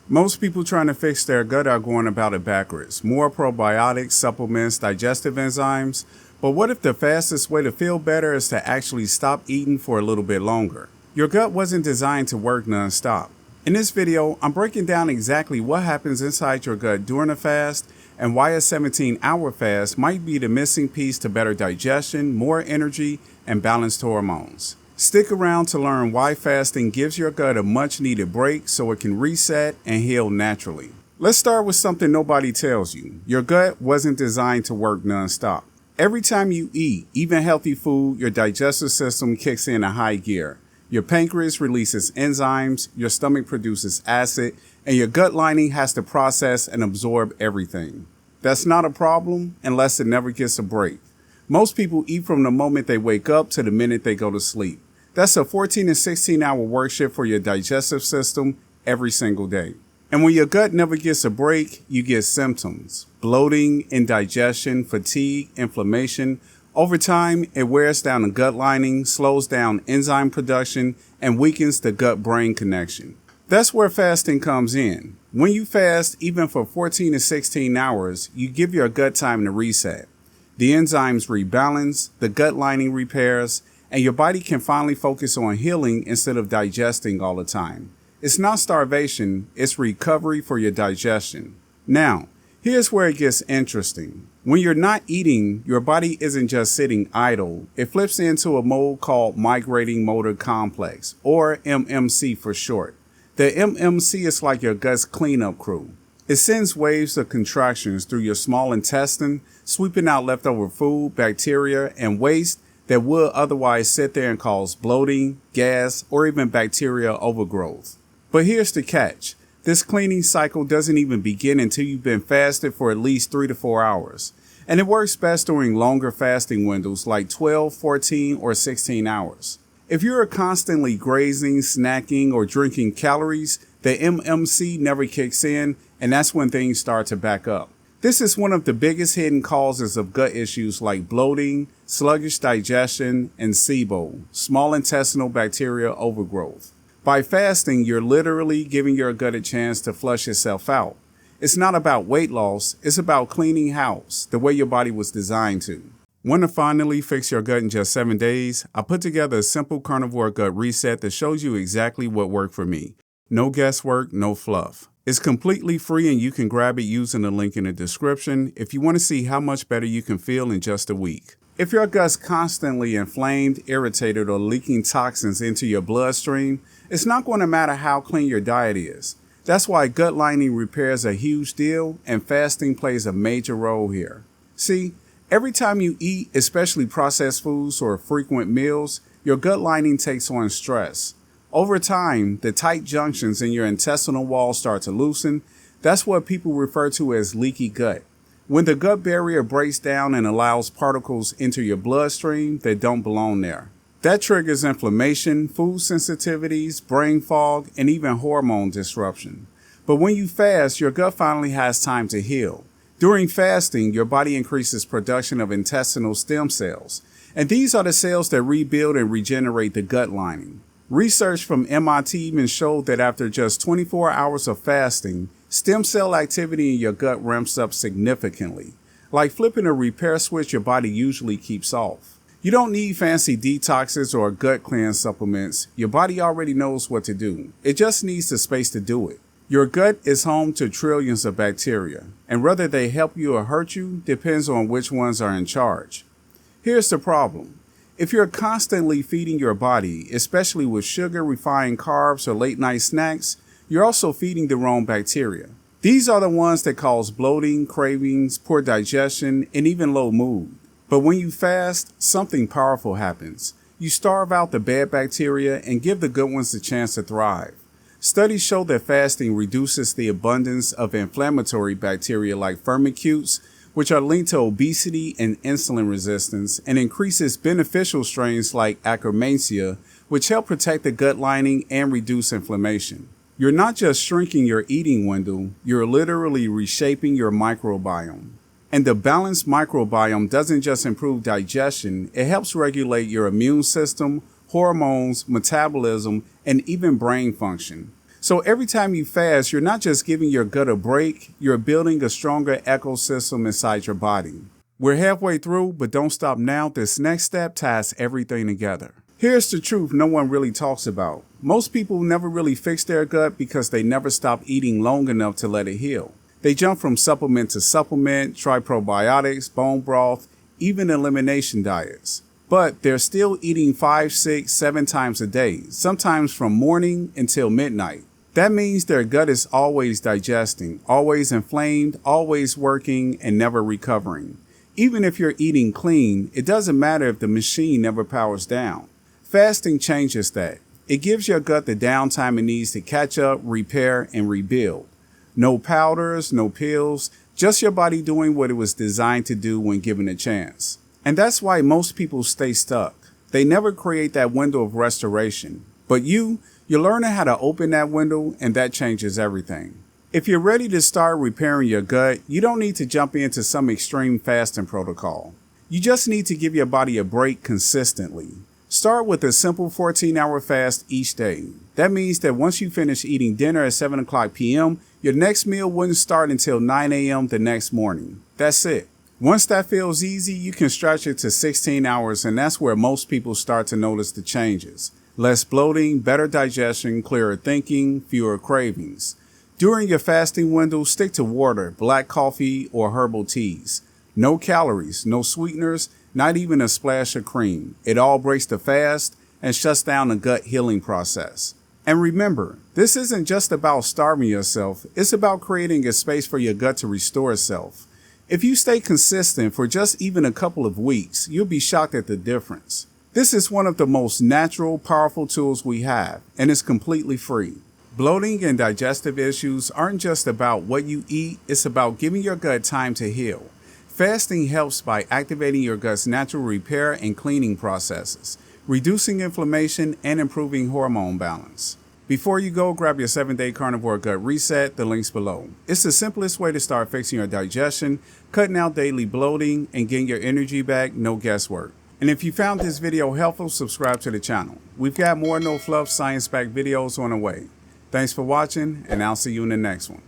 Most people trying to fix their gut are going about it backwards. More probiotics, supplements, digestive enzymes. But what if the fastest way to feel better is to actually stop eating for a little bit longer? Your gut wasn't designed to work non-stop. In this video, I'm breaking down exactly what happens inside your gut during a fast and why a 17-hour fast might be the missing piece to better digestion, more energy, and balanced hormones. Stick around to learn why fasting gives your gut a much needed break so it can reset and heal naturally. Let's start with something nobody tells you. Your gut wasn't designed to work non-stop. Every time you eat, even healthy food, your digestive system kicks in a high gear. Your pancreas releases enzymes, your stomach produces acid, and your gut lining has to process and absorb everything. That's not a problem unless it never gets a break. Most people eat from the moment they wake up to the minute they go to sleep. That's a 14 to 16 hour work shift for your digestive system every single day. And when your gut never gets a break, you get symptoms: bloating, indigestion, fatigue, inflammation. Over time, it wears down the gut lining, slows down enzyme production, and weakens the gut-brain connection. That's where fasting comes in. When you fast, even for 14 to 16 hours, you give your gut time to reset. The enzymes rebalance, the gut lining repairs, and your body can finally focus on healing instead of digesting all the time. It's not starvation, it's recovery for your digestion. Now, here's where it gets interesting. When you're not eating, your body isn't just sitting idle. It flips into a mode called migrating motor complex, or MMC for short. The MMC is like your gut's cleanup crew. It sends waves of contractions through your small intestine, sweeping out leftover food, bacteria, and waste that would otherwise sit there and cause bloating, gas, or even bacterial overgrowth. But here's the catch. This cleaning cycle doesn't even begin until you've been fasted for at least 3 to 4 hours. And it works best during longer fasting windows like 12, 14, or 16 hours. If you're constantly grazing, snacking, or drinking calories, the MMC never kicks in, and that's when things start to back up. This is one of the biggest hidden causes of gut issues like bloating, sluggish digestion, and SIBO, small intestinal bacterial overgrowth. By fasting, you're literally giving your gut a chance to flush itself out. It's not about weight loss, it's about cleaning house, the way your body was designed to. Want to finally fix your gut in just 7 days? I put together a simple carnivore gut reset that shows you exactly what worked for me. No guesswork, no fluff. It's completely free and you can grab it using the link in the description if you want to see how much better you can feel in just a week. If your gut's constantly inflamed, irritated, or leaking toxins into your bloodstream, it's not going to matter how clean your diet is. That's why gut lining repair is a huge deal and fasting plays a major role here. See, every time you eat, especially processed foods or frequent meals, your gut lining takes on stress. Over time, the tight junctions in your intestinal wall start to loosen. That's what people refer to as leaky gut. When the gut barrier breaks down and allows particles into your bloodstream that don't belong there. That triggers inflammation, food sensitivities, brain fog, and even hormone disruption. But when you fast, your gut finally has time to heal. During fasting, your body increases production of intestinal stem cells, and these are the cells that rebuild and regenerate the gut lining. Research from MIT even showed that after just 24 hours of fasting, stem cell activity in your gut ramps up significantly. Like flipping a repair switch your body usually keeps off. You don't need fancy detoxes or gut cleanse supplements. Your body already knows what to do. It just needs the space to do it. Your gut is home to trillions of bacteria, and whether they help you or hurt you depends on which ones are in charge. Here's the problem. If you're constantly feeding your body, especially with sugar, refined carbs, or late night snacks, you're also feeding the wrong bacteria. These are the ones that cause bloating, cravings, poor digestion, and even low mood. But when you fast, something powerful happens. You starve out the bad bacteria and give the good ones a chance to thrive. Studies show that fasting reduces the abundance of inflammatory bacteria like firmicutes, which are linked to obesity and insulin resistance, and increases beneficial strains like Akkermansia, which help protect the gut lining and reduce inflammation. You're not just shrinking your eating window, you're literally reshaping your microbiome. And the balanced microbiome doesn't just improve digestion, it helps regulate your immune system, hormones, metabolism, and even brain function. So every time you fast, you're not just giving your gut a break, you're building a stronger ecosystem inside your body. We're halfway through, but don't stop now. This next step ties everything together. Here's the truth no one really talks about. Most people never really fix their gut because they never stop eating long enough to let it heal. They jump from supplement to supplement, try probiotics, bone broth, even elimination diets. But they're still eating 5, 6, 7 times a day, sometimes from morning until midnight. That means their gut is always digesting, always inflamed, always working, and never recovering. Even if you're eating clean, it doesn't matter if the machine never powers down. Fasting changes that. It gives your gut the downtime it needs to catch up, repair, and rebuild. No powders, no pills, just your body doing what it was designed to do when given a chance. And that's why most people stay stuck. They never create that window of restoration. But you're learning how to open that window, and that changes everything. If you're ready to start repairing your gut, you don't need to jump into some extreme fasting protocol. You just need to give your body a break consistently. Start with a simple 14-hour fast each day. That means that once you finish eating dinner at 7 o'clock p.m., your next meal wouldn't start until 9 a.m. the next morning. That's it. Once that feels easy, you can stretch it to 16 hours, and that's where most people start to notice the changes. Less bloating, better digestion, clearer thinking, fewer cravings. During your fasting window, stick to water, black coffee, or herbal teas. No calories, no sweeteners, not even a splash of cream. It all breaks the fast and shuts down the gut healing process. And remember, this isn't just about starving yourself, it's about creating a space for your gut to restore itself. If you stay consistent for just even a couple of weeks, you'll be shocked at the difference. This is one of the most natural, powerful tools we have, and it's completely free. Bloating and digestive issues aren't just about what you eat, it's about giving your gut time to heal. Fasting helps by activating your gut's natural repair and cleaning processes, reducing inflammation and improving hormone balance. Before you go, grab your 7-day Carnivore Gut Reset, the link's below. It's the simplest way to start fixing your digestion, cutting out daily bloating, and getting your energy back, no guesswork. And if you found this video helpful, subscribe to the channel. We've got more no-fluff, science-backed videos on the way. Thanks for watching, and I'll see you in the next one.